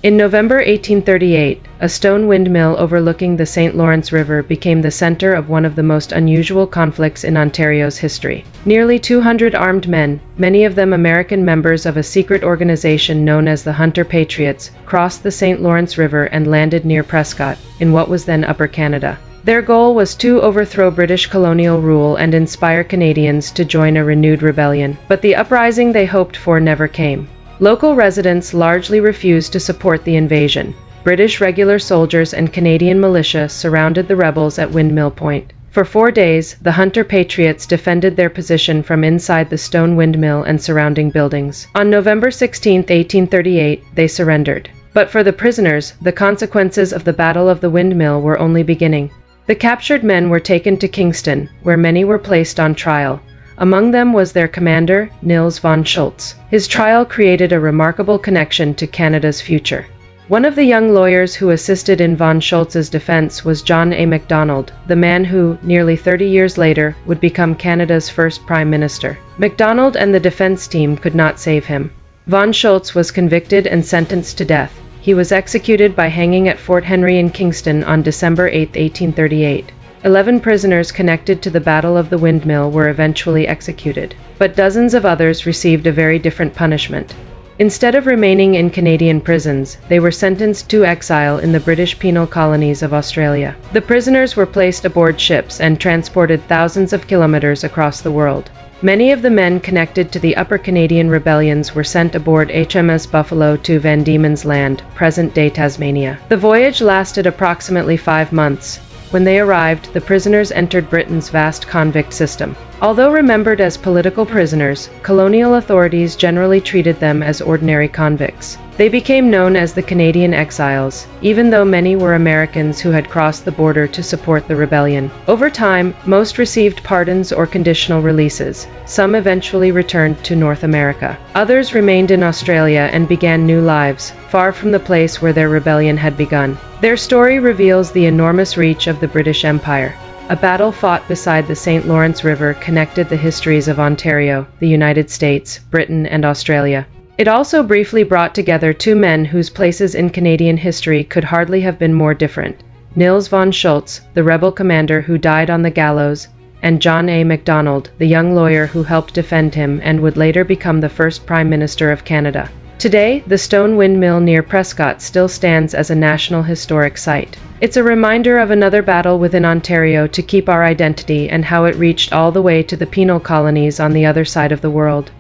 In November 1838, a stone windmill overlooking the St. Lawrence River became the center of one of the most unusual conflicts in Ontario's history. Nearly 200 armed men, many of them American members of a secret organization known as the Hunter Patriots, crossed the St. Lawrence River and landed near Prescott, in what was then Upper Canada. Their goal was to overthrow British colonial rule and inspire Canadians to join a renewed rebellion, but the uprising they hoped for never came. Local residents largely refused to support the invasion. British regular soldiers and Canadian militia surrounded the rebels at Windmill Point. For 4 days, the Hunter Patriots defended their position from inside the stone windmill and surrounding buildings. On November 16, 1838, they surrendered. But for the prisoners, the consequences of the Battle of the Windmill were only beginning. The captured men were taken to Kingston, where many were placed on trial. Among them was their commander, Nils von Schoultz. His trial created a remarkable connection to Canada's future. One of the young lawyers who assisted in von Schoultz's defense was John A. Macdonald, the man who, nearly 30 years later, would become Canada's first Prime Minister. Macdonald and the defense team could not save him. Von Schoultz was convicted and sentenced to death. He was executed by hanging at Fort Henry in Kingston on December 8, 1838. 11 prisoners connected to the Battle of the Windmill were eventually executed, but dozens of others received a very different punishment. Instead of remaining in Canadian prisons, they were sentenced to exile in the British penal colonies of Australia. The prisoners were placed aboard ships and transported thousands of kilometers across the world. Many of the men connected to the Upper Canadian rebellions were sent aboard HMS Buffalo to Van Diemen's Land, present-day Tasmania. The voyage lasted approximately 5 months. When they arrived, the prisoners entered Britain's vast convict system. Although remembered as political prisoners, colonial authorities generally treated them as ordinary convicts. They became known as the Canadian Exiles, even though many were Americans who had crossed the border to support the rebellion. Over time, most received pardons or conditional releases. Some eventually returned to North America. Others remained in Australia and began new lives, far from the place where their rebellion had begun. Their story reveals the enormous reach of the British Empire. A battle fought beside the St. Lawrence River connected the histories of Ontario, the United States, Britain, and Australia. It also briefly brought together two men whose places in Canadian history could hardly have been more different: Nils von Schoultz, the rebel commander who died on the gallows, and John A. Macdonald, the young lawyer who helped defend him and would later become the first Prime Minister of Canada. Today, the stone windmill near Prescott still stands as a National Historic Site. It's a reminder of another battle within Ontario to keep our identity and how it reached all the way to the penal colonies on the other side of the world.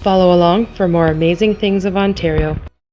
Follow along for more amazing things of Ontario.